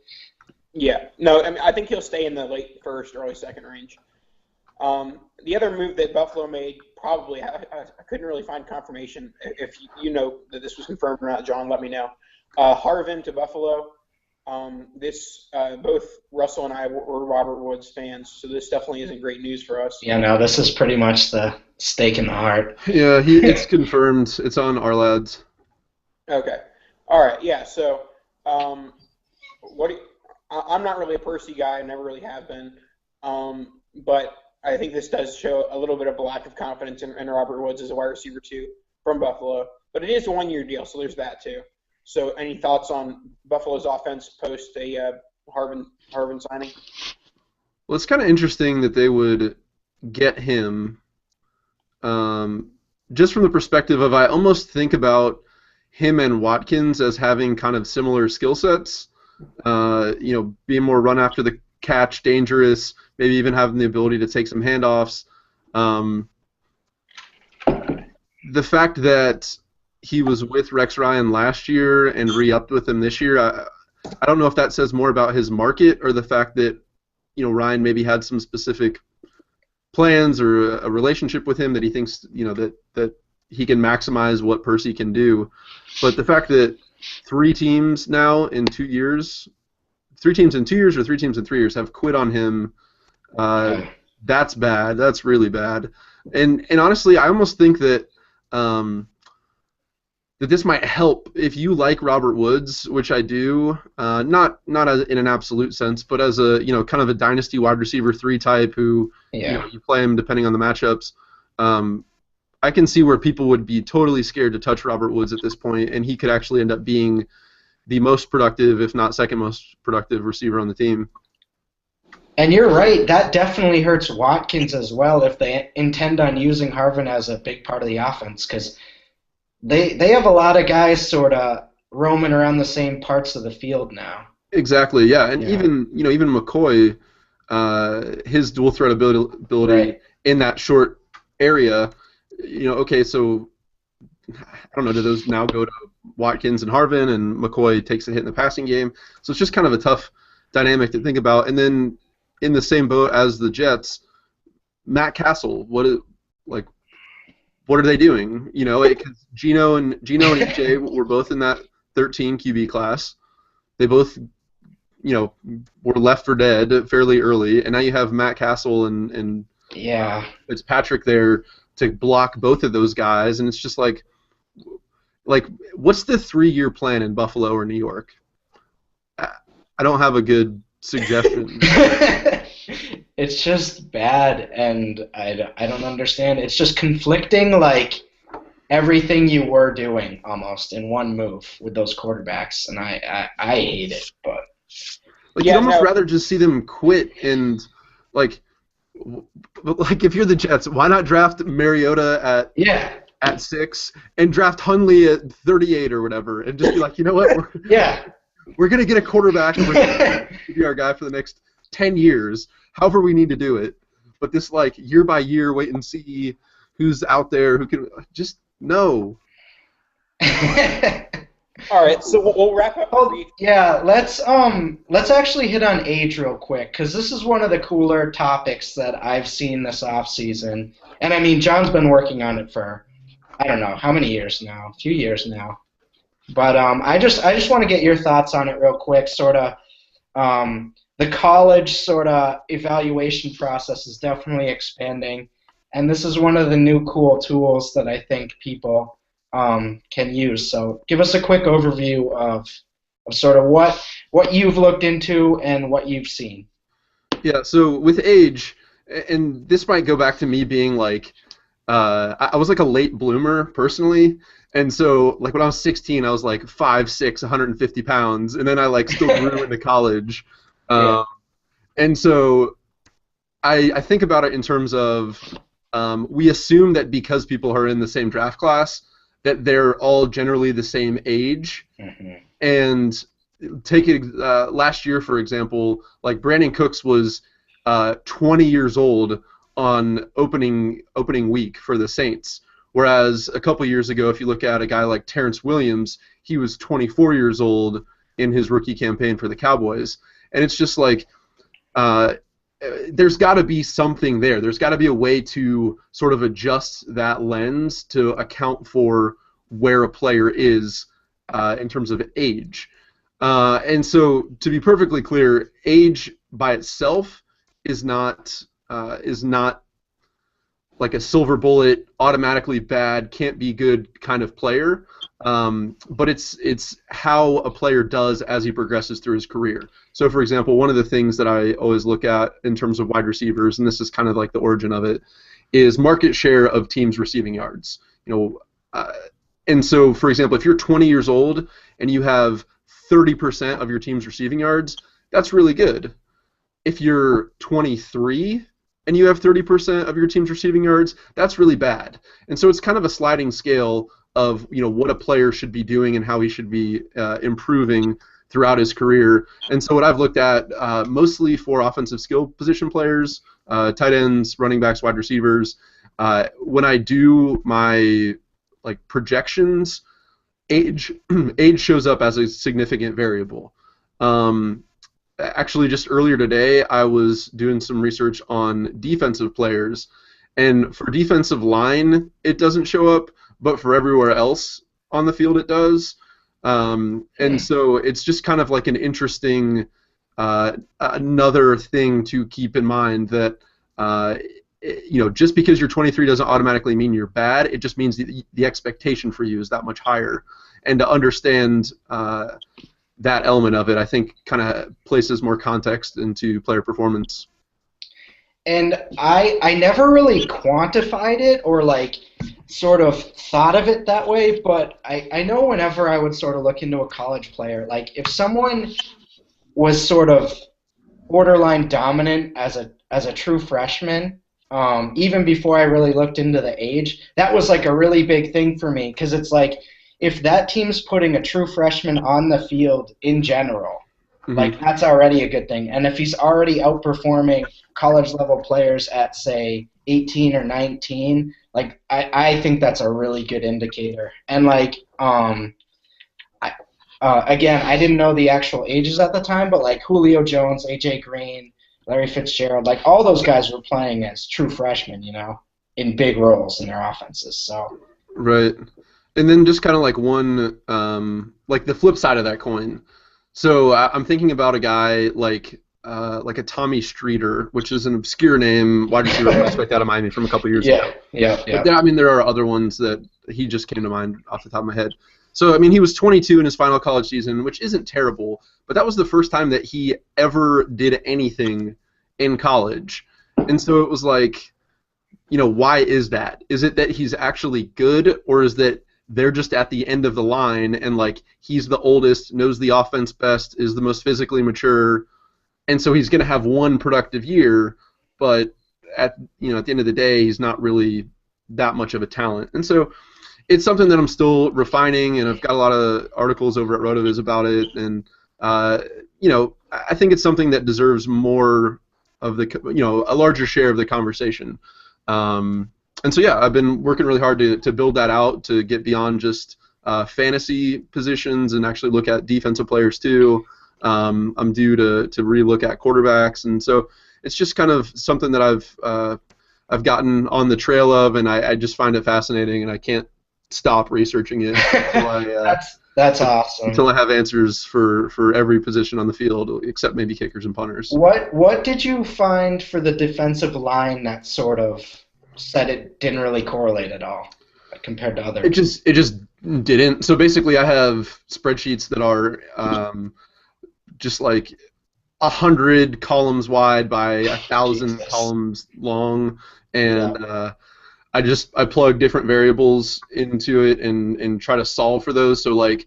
Yeah. No, I mean, I think he'll stay in the late first, early second range. The other move that Buffalo made, probably, I couldn't really find confirmation. If you know that this was confirmed or not, John, let me know. Harvin to Buffalo. Both Russell and I were Robert Woods fans, so this definitely isn't great news for us. Yeah, no, this is pretty much the stake in the heart. Yeah, it's confirmed. It's on our lads. Okay. All right. Yeah. So, I'm not really a Percy guy. I never really have been. But I think this does show a little bit of a lack of confidence in Robert Woods as a wide receiver too from Buffalo. But it is a 1-year deal, so there's that too. So, any thoughts on Buffalo's offense post a Harvin signing? Well, it's kind of interesting that they would get him, just from the perspective of I almost think about him and Watkins as having kind of similar skill sets. Being more run after the catch, dangerous, maybe even having the ability to take some handoffs. The fact that he was with Rex Ryan last year and re-upped with him this year, I don't know if that says more about his market or the fact that Ryan maybe had some specific plans or a relationship with him that he thinks that he can maximize what Percy can do. But the fact that 3 teams now in 2 years, 3 teams in 2 years or 3 teams in 3 years have quit on him, that's bad. That's really bad. And honestly, I almost think that that this might help if you like Robert Woods, which I do, not as in an absolute sense, but as a kind of a dynasty wide receiver 3 type who you play him depending on the matchups. I can see where people would be totally scared to touch Robert Woods at this point, and he could actually end up being the most productive, if not second most productive receiver on the team. And you're right, that definitely hurts Watkins as well if they intend on using Harvin as a big part of the offense, because they have a lot of guys sort of roaming around the same parts of the field now. Exactly, yeah, and even McCoy, his dual threat ability in that short area, okay, so I don't know, do those now go to Watkins and Harvin, and McCoy takes a hit in the passing game? So it's just kind of a tough dynamic to think about. And then in the same boat as the Jets, Matt Castle, what are they doing? Because Gino and EJ were both in that 13 QB class. They both, were left for dead fairly early, and now you have Matt Castle and it's Patrick there to block both of those guys, and it's just like what's the 3-year plan in Buffalo or New York? I don't have a good suggestion. It's just bad, and I don't understand. It's just conflicting, like everything you were doing almost in one move with those quarterbacks, and I hate it. But you'd almost rather just see them quit and like if you're the Jets, why not draft Mariota at 6 and draft Hundley at 38 or whatever, and just be like, you know what, we're gonna get a quarterback and we're gonna be our guy for the next 10 years, however we need to do it. But this year by year wait and see who's out there who can just no. All right, so we'll wrap up. Let's actually hit on age real quick, because this is one of the cooler topics that I've seen this offseason. And I mean, John's been working on it for I don't know how many years now, a few years now. But I just want to get your thoughts on it real quick. Sort of the college sort of evaluation process is definitely expanding, and this is one of the new cool tools that I think people can use. So give us a quick overview of sort of what you've looked into and what you've seen. Yeah, so with age, and this might go back to me being I was like a late bloomer personally, and so when I was 16, I was 5'6", 150 pounds, and then I still grew into college, and so I think about it in terms of we assume that because people are in the same draft class, that they're all generally the same age. Mm-hmm. And take it last year, for example, Brandon Cooks was 20 years old on opening week for the Saints, whereas a couple years ago, if you look at a guy like Terrence Williams, he was 24 years old in his rookie campaign for the Cowboys. And it's just there's got to be something there. There's got to be a way to sort of adjust that lens to account for where a player is in terms of age. And so, to be perfectly clear, age by itself is not like a silver bullet, automatically bad, can't be good kind of player. But it's how a player does as he progresses through his career. So, for example, one of the things that I always look at in terms of wide receivers, and this is kind of the origin of it, is market share of teams' receiving yards. And so, for example, if you're 20 years old and you have 30% of your team's receiving yards, that's really good. If you're 23 and you have 30% of your team's receiving yards, that's really bad. And so it's kind of a sliding scale of what a player should be doing and how he should be improving throughout his career. And so what I've looked at mostly for offensive skill position players, tight ends, running backs, wide receivers, when I do my projections, age shows up as a significant variable. Actually, just earlier today, I was doing some research on defensive players, and for defensive line, it doesn't show up, but for everywhere else on the field, it does. And so it's just kind of like an interesting another thing to keep in mind that just because you're 23 doesn't automatically mean you're bad. It just means the expectation for you is that much higher, and to understand that element of it, I think, kind of places more context into player performance. And I never really quantified it or sort of thought of it that way, but I know whenever I would sort of look into a college player, if someone was sort of borderline dominant as a true freshman, even before I really looked into the age, that was a really big thing for me, because it's if that team's putting a true freshman on the field in general, that's already a good thing. And if he's already outperforming college-level players at, say, 18 or 19, I think that's a really good indicator. And, again, I didn't know the actual ages at the time, but, Julio Jones, A.J. Green, Larry Fitzgerald, all those guys were playing as true freshmen, in big roles in their offenses. So. Right. And then just kind of one, the flip side of that coin. So I'm thinking about a guy like a Tommy Streeter, which is an obscure name, wide receiver prospect out of Miami from a couple years ago. Yeah. But there are other ones that he just came to mind off the top of my head. So, he was 22 in his final college season, which isn't terrible, but that was the first time that he ever did anything in college. And so it was why is that? Is it that he's actually good, or is that they're just at the end of the line and he's the oldest, knows the offense best, is the most physically mature, and so he's going to have one productive year, but at the end of the day, he's not really that much of a talent. And so it's something that I'm still refining, and I've got a lot of articles over at Rotoviz about it, and I think it's something that deserves more of a larger share of the conversation. And so, yeah, I've been working really hard to build that out, to get beyond just fantasy positions and actually look at defensive players too. I'm due to relook at quarterbacks, and so it's just kind of something that I've gotten on the trail of, and I just find it fascinating, and I can't stop researching it until That's awesome. Until I have answers for every position on the field, except maybe kickers and punters. What did you find for the defensive line that sort of said it didn't really correlate at all compared to others? It just didn't. So basically, I have spreadsheets that are just 100 columns wide by 1,000 columns long, and I plug different variables into it and try to solve for those. So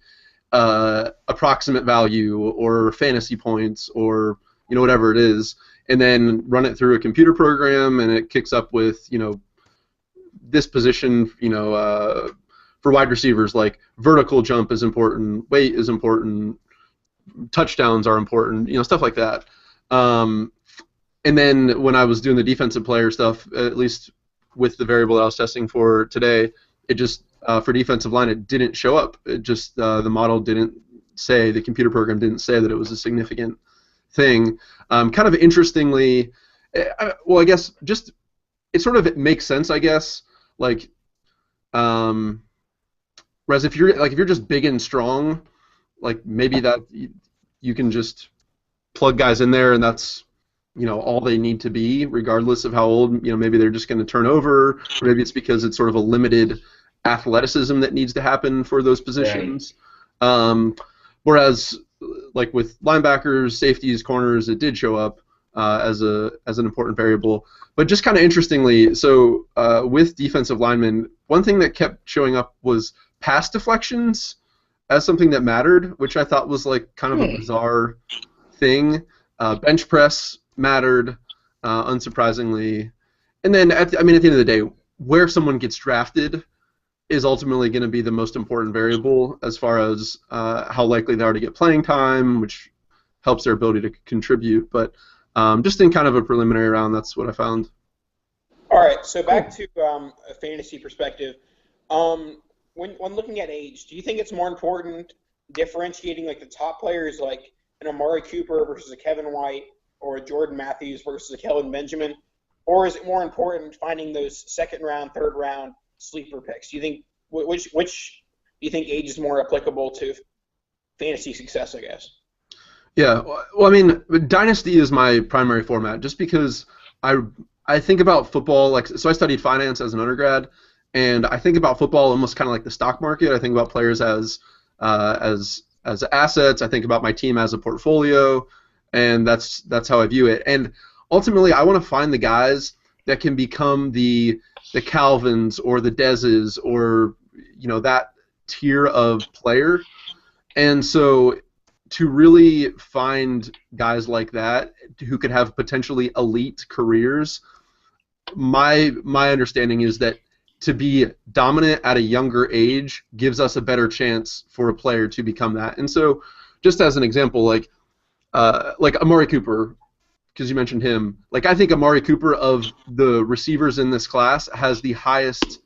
approximate value or fantasy points or whatever it is, and then run it through a computer program, and it kicks up with this position for wide receivers, vertical jump is important, weight is important, touchdowns are important, stuff like that. And then when I was doing the defensive player stuff, at least with the variable that I was testing for today, it just for defensive line, it didn't show up. It just the model didn't say, the computer program didn't say that it was a significant thing. Kind of interestingly, I guess just it makes sense, I guess. Whereas if you're just big and strong, maybe that you can just plug guys in there and that's all they need to be, regardless of how old. Maybe they're just going to turn over, or maybe it's because it's sort of a limited athleticism that needs to happen for those positions. Right. Whereas with linebackers, safeties, corners, it did show up as an important variable. But just kind of interestingly, so with defensive linemen, one thing that kept showing up was pass deflections as something that mattered, which I thought was kind of a bizarre thing. Bench press mattered, unsurprisingly. And then, at the end of the day, where someone gets drafted is ultimately going to be the most important variable as far as how likely they are to get playing time, which helps their ability to contribute. But just in kind of a preliminary round, that's what I found. All right, so back to a fantasy perspective. When looking at age, do you think it's more important differentiating like the top players like an Amari Cooper versus a Kevin White or a Jordan Matthews versus a Kelvin Benjamin? Or is it more important finding those second round, third round sleeper picks? Do you think which do you think age is more applicable to fantasy success, I guess? Yeah, well, I mean, Dynasty is my primary format just because I think about football so I studied finance as an undergrad, and I think about football almost kind of like the stock market. I think about players as assets. I think about my team as a portfolio, and that's how I view it. And ultimately, I want to find the guys that can become the Calvins or the Dezes or that tier of player. And so to really find guys like that who could have potentially elite careers, my understanding is that to be dominant at a younger age gives us a better chance for a player to become that. And so, just as an example, like Amari Cooper, because you mentioned him, I think Amari Cooper of the receivers in this class has the highest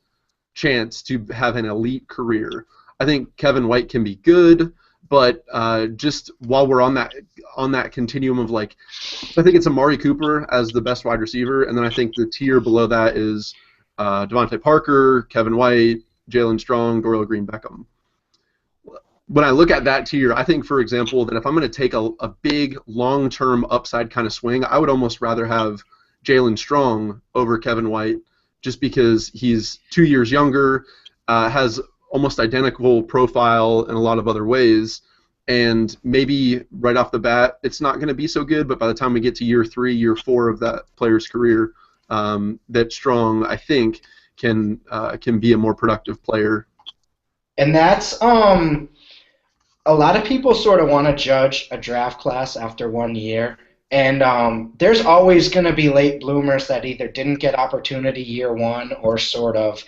chance to have an elite career. I think Kevin White can be good, but just while we're on that continuum of I think it's Amari Cooper as the best wide receiver, and then I think the tier below that is Devontae Parker, Kevin White, Jalen Strong, Dorial Green-Beckham. When I look at that tier, I think, for example, that if I'm going to take a big, long-term upside kind of swing, I would almost rather have Jalen Strong over Kevin White just because he's 2 years younger, has almost identical profile in a lot of other ways, and maybe right off the bat it's not going to be so good, but by the time we get to year 3, year 4 of that player's career, that Strong, I think, can be a more productive player. And that's a lot of people sort of want to judge a draft class after 1 year, and there's always going to be late bloomers that either didn't get opportunity year 1 or sort of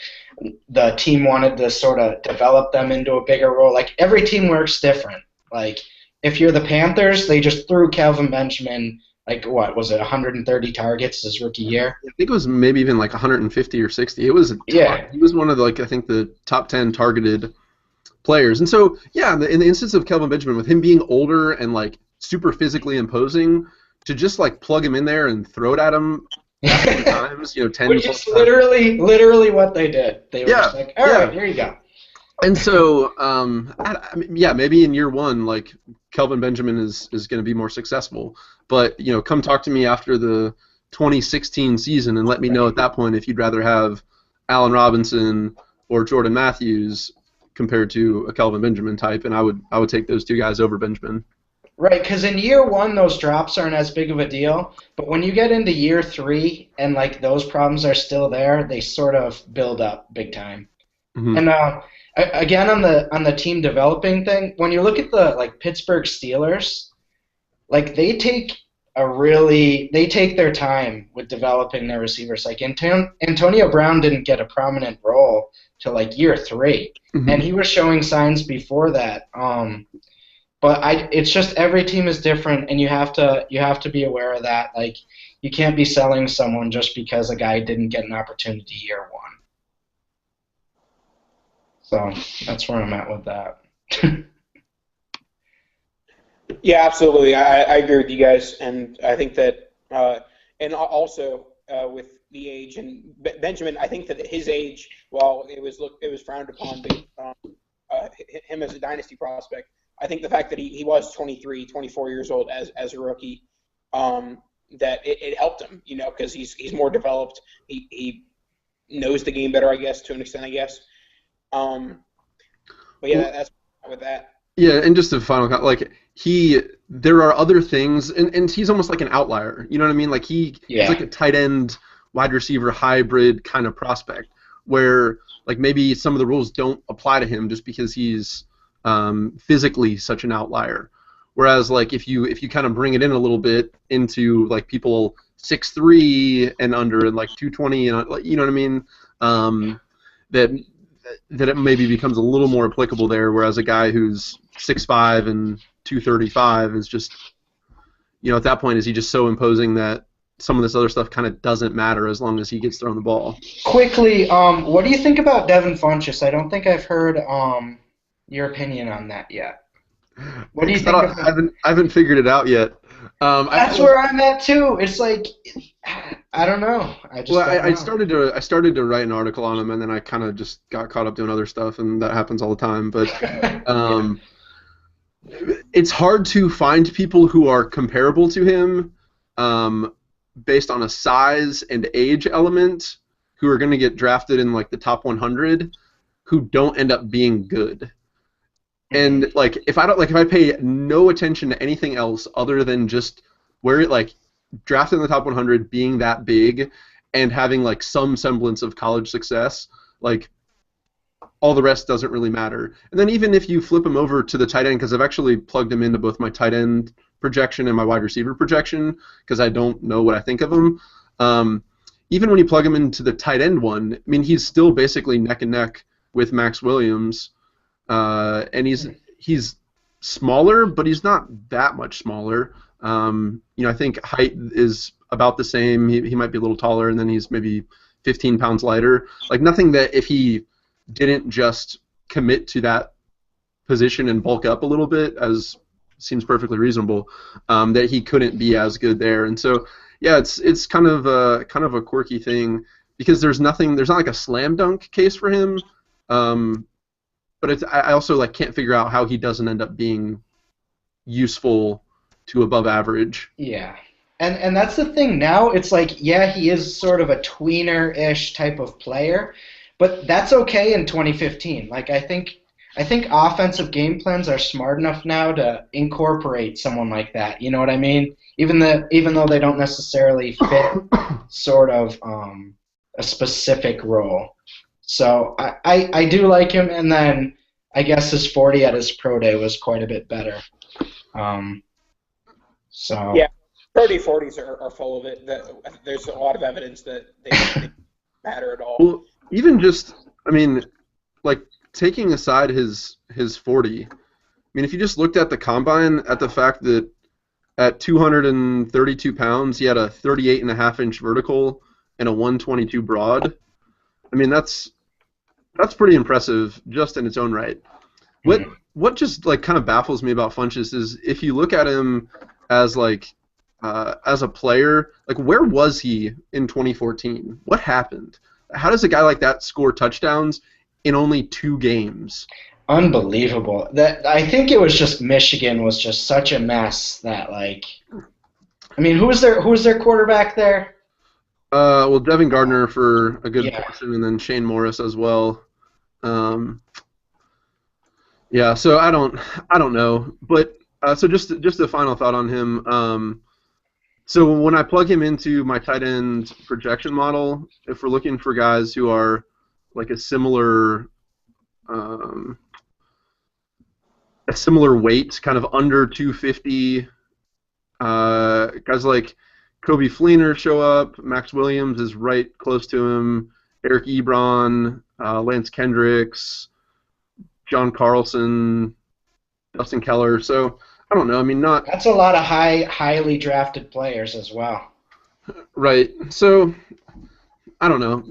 the team wanted to sort of develop them into a bigger role. Every team works different. If you're the Panthers, they just threw Kelvin Benjamin, what was it, 130 targets his rookie year? I think it was maybe even 150 or 60. It was He was one of the I think the top 10 targeted players. And so in the instance of Kelvin Benjamin, with him being older and super physically imposing, to just plug him in there and throw it at him times, 10 Which is literally what they did. They were just all right, here you go. And so, maybe in year 1, Kelvin Benjamin is going to be more successful. But, come talk to me after the 2016 season and let me know at that point if you'd rather have Allen Robinson or Jordan Matthews compared to a Kelvin Benjamin type, and I would take those two guys over Benjamin. Right, because in year 1 those drops aren't as big of a deal, but when you get into year 3 and those problems are still there, they sort of build up big time. Mm-hmm. And again on the team developing thing, when you look at the Pittsburgh Steelers, they take their time with developing their receivers. Antonio Brown didn't get a prominent role till year 3, mm-hmm. and he was showing signs before that. But it's just every team is different, and you have to be aware of that. You can't be selling someone just because a guy didn't get an opportunity year 1. So that's where I'm at with that. Yeah, absolutely. I agree with you guys, and I think that, and also with the age and Benjamin, I think that his age, while it was frowned upon, him as a dynasty prospect, I think the fact that he was 23, 24 years old as a rookie, that it helped him, because he's more developed. He knows the game better, I guess, to an extent, I guess. But yeah, that's with that. Yeah, and just a final comment, there are other things, and he's almost like an outlier. You know what I mean? He's like a tight end, wide receiver hybrid kind of prospect, where maybe some of the rules don't apply to him just because he's physically such an outlier. Whereas like if you kind of bring it in a little bit into like people 6'3" and under and like 220 and you know what I mean, that it maybe becomes a little more applicable there. Whereas a guy who's 6'5" and 235 is just, at that point, is he just so imposing that some of this other stuff kind of doesn't matter as long as he gets thrown the ball. Quickly, what do you think about Devin Funchess? I don't think I've heard your opinion on that yet. What do you think of him? I haven't figured it out yet. That's where I'm at too. It's like, I don't know. I started to write an article on him, and then I kind of just got caught up doing other stuff, and that happens all the time. But it's hard to find people who are comparable to him based on a size and age element who are going to get drafted in like the top 100 who don't end up being good. And like if I pay no attention to anything else other than just where it like drafted in the top 100, being that big, and having like some semblance of college success, like all the rest doesn't really matter. And then even if you flip him over to the tight end, because I've actually plugged him into both my tight end projection and my wide receiver projection because I don't know what I think of him. Even when you plug him into the tight end one, I mean he's still basically neck and neck with Max Williams. And he's smaller, but he's not that much smaller. I think height is about the same. He might be a little taller, and then he's maybe 15 pounds lighter. Like nothing that if he didn't just commit to that position and bulk up a little bit, as seems perfectly reasonable, that he couldn't be as good there. And so, yeah, it's kind of a quirky thing because there's not like a slam dunk case for him. But I also like can't figure out how he doesn't end up being useful to above average. Yeah. And that's the thing now. It's like, yeah, he is sort of a tweener-ish type of player, but that's okay in 2015. Like I think offensive game plans are smart enough now to incorporate someone like that. You know what I mean? Even though they don't necessarily fit sort of a specific role. So I do like him, and then I guess his 40 at his pro day was quite a bit better. Yeah, 40s are full of it. There's a lot of evidence that they don't matter at all. Well, even just, I mean, like taking aside his 40, I mean, if you just looked at the combine, at the fact that at 232 pounds, he had a 38.5-inch vertical and a 122 broad. I mean, that's pretty impressive just in its own right. What just like kind of baffles me about Funchess is if you look at him as like as a player, like where was he in 2014? What happened? How does a guy like that score touchdowns in only 2 games? Unbelievable. I think it was just Michigan was just such a mess that like, I mean, who was their quarterback there? Well, Devin Gardner for a good portion, and then Shane Morris as well. Yeah, so I don't know, but so just a final thought on him. So when I plug him into my tight end projection model, if we're looking for guys who are like a similar weight, kind of under 250, guys like Kobe Fleener show up. Max Williams is right close to him. Eric Ebron, Lance Kendricks, John Carlson, Dustin Keller. So I don't know. I mean, not. That's a lot of highly drafted players as well. Right. So I don't know.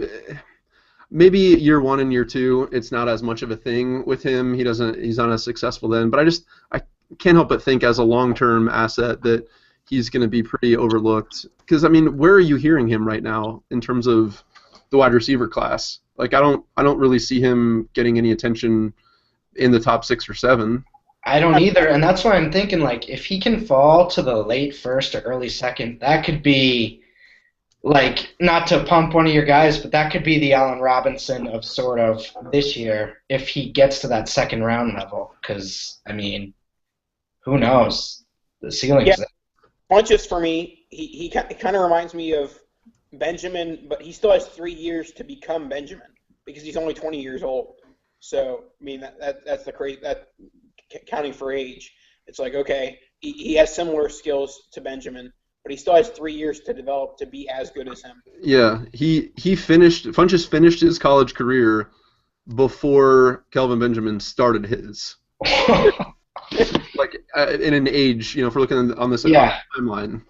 Maybe year 1 and year 2, it's not as much of a thing with him. He's not as successful then. But I can't help but think as a long-term asset that he's going to be pretty overlooked. Because I mean, where are you hearing him right now in terms of the wide receiver class? Like I don't really see him getting any attention in the top 6 or 7. I don't either, and that's why I'm thinking like if he can fall to the late first or early second, that could be like, not to pump one of your guys, but that could be the Allen Robinson of sort of this year if he gets to that second round level. Because I mean, who knows? The ceiling's there. Funchess for me, he kind of reminds me of Benjamin, but he still has 3 years to become Benjamin because he's only 20 years old. So I mean that's the crazy that counting for age. It's like, okay, he has similar skills to Benjamin, but he still has 3 years to develop to be as good as him. Yeah, Funchess finished his college career before Kelvin Benjamin started his. Like in an age, if we're looking on this timeline.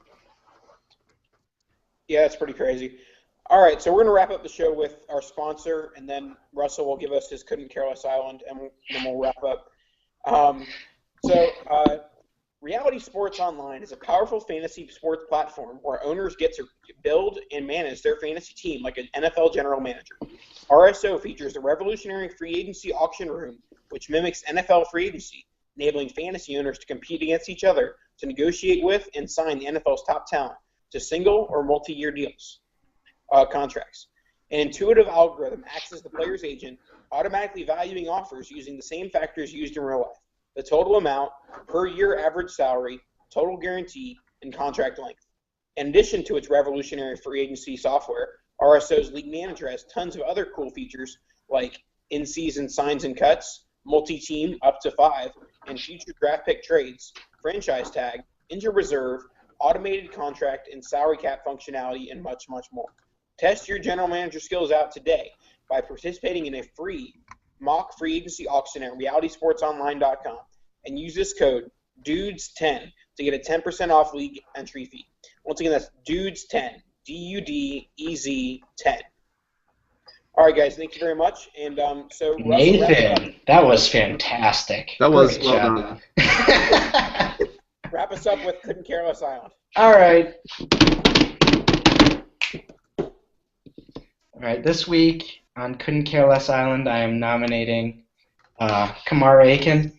Yeah, that's pretty crazy. All right, so we're going to wrap up the show with our sponsor, and then Russell will give us his Couldn't Care Less Island, and then we'll wrap up. Reality Sports Online is a powerful fantasy sports platform where owners get to build and manage their fantasy team like an NFL general manager. RSO features a revolutionary free agency auction room, which mimics NFL free agency, enabling fantasy owners to compete against each other to negotiate with and sign the NFL's top talent to single or multi-year deals, contracts. An intuitive algorithm acts as the player's agent, automatically valuing offers using the same factors used in real life: the total amount, per year average salary, total guarantee, and contract length. In addition to its revolutionary free agency software, RSO's League Manager has tons of other cool features like in-season signs and cuts, multi-team up to 5, and future draft pick trades, franchise tag, injured reserve, automated contract and salary cap functionality, and much, much more. Test your general manager skills out today by participating in a free mock free agency auction at realitysportsonline.com and use this code DUDES10 to get a 10% off league entry fee. Once again, that's DUDES10, DUDEZ 10. All right, guys, thank you very much. And so Nathan, that was fantastic. That was Great well job. done. wrap us up with Couldn't Care Less Island. All right. All right, this week on Couldn't Care Less Island, I am nominating Kamar Aiken,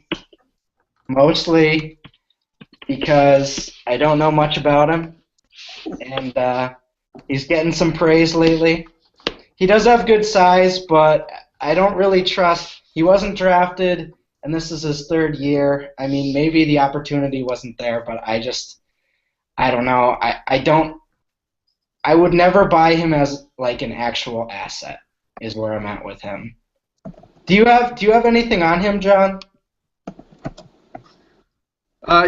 mostly because I don't know much about him, and he's getting some praise lately. He does have good size, but I don't really trust. He wasn't drafted, and this is his 3rd year. I mean, maybe the opportunity wasn't there, but I don't know. I would never buy him as like an actual asset, is where I'm at with him. Do you have anything on him, John?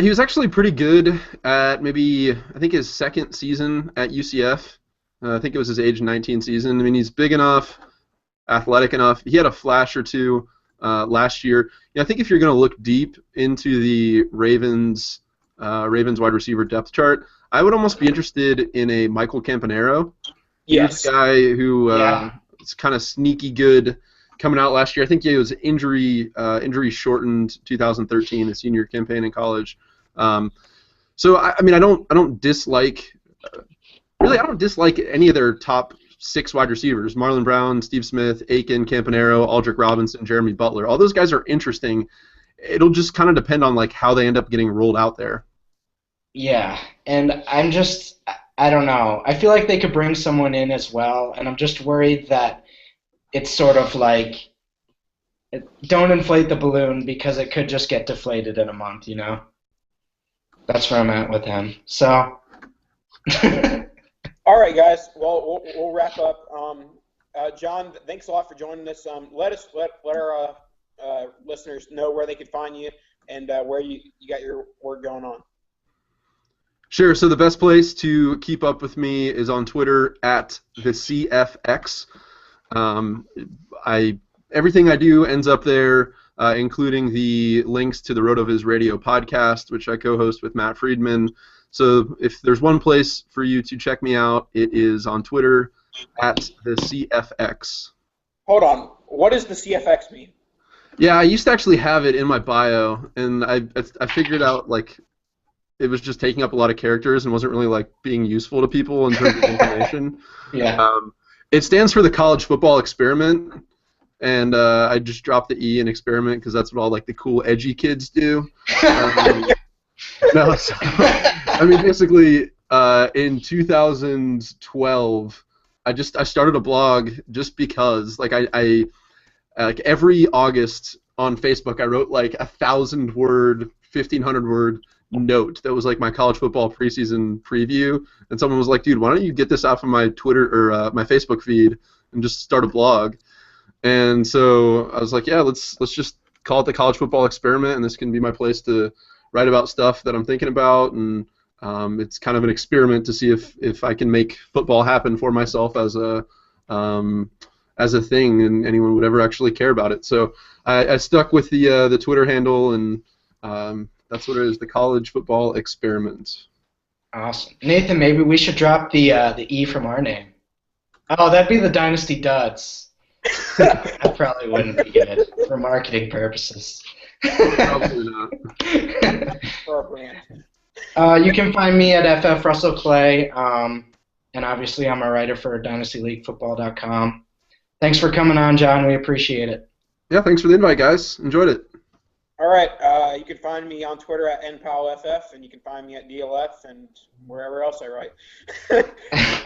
He was actually pretty good at maybe, I think, his 2nd season at UCF. I think it was his age 19 season. I mean, he's big enough, athletic enough. He had a flash or two last year. I think if you're going to look deep into the Ravens wide receiver depth chart, I would almost be interested in a Michael Campanaro. Yes. He's a guy who is kind of sneaky good coming out last year. I think he was injury shortened 2013, the senior campaign in college. So I mean, I don't dislike any of their top 6 wide receivers: Marlon Brown, Steve Smith, Aiken, Campanaro, Aldrick Robinson, Jeremy Butler. All those guys are interesting. It'll just kind of depend on like how they end up getting rolled out there. Yeah, and I don't know. I feel like they could bring someone in as well, and I'm just worried that it's sort of like, don't inflate the balloon because it could just get deflated in a month, That's where I'm at with him. So. All right, guys. Well, we'll wrap up. John, thanks a lot for joining us. Let our listeners know where they could find you and where you got your work going on. Sure. So the best place to keep up with me is on Twitter at the CFX. Everything I do ends up there, including the links to the Rotoviz Radio podcast, which I co-host with Matt Friedman. So if there's one place for you to check me out, it is on Twitter at the CFX. Hold on. What does the CFX mean? Yeah, I used to actually have it in my bio, and I figured out like it was just taking up a lot of characters and wasn't really like being useful to people in terms of information. Yeah. It stands for the College Football Experiment, and I just dropped the E in experiment because that's what all like the cool edgy kids do. No, so, I mean basically in 2012 I started a blog just because like I like every August on Facebook I wrote like 1,000-word, 1,500-word note that was like my college football preseason preview, and someone was like, dude, why don't you get this off of my Twitter or my Facebook feed and just start a blog? And so I was like, yeah, let's just call it the College Football Experiment, and this can be my place to write about stuff that I'm thinking about, and it's kind of an experiment to see if I can make football happen for myself as a thing, and anyone would ever actually care about it. So I stuck with the Twitter handle, and that's what it is, the College Football Experiment. Awesome. Nathan, maybe we should drop the E from our name. Oh, that'd be the Dynasty Dudez. That probably wouldn't be good for marketing purposes. Probably not. For our brand. You can find me at FF Russell Clay, and obviously I'm a writer for DynastyLeagueFootball.com. Thanks for coming on, John. We appreciate it. Yeah, thanks for the invite, guys. Enjoyed it. All right, you can find me on Twitter at NPowellFF, and you can find me at DLF and wherever else I write.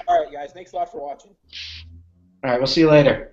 All right, guys, thanks a lot for watching. All right, we'll see you later.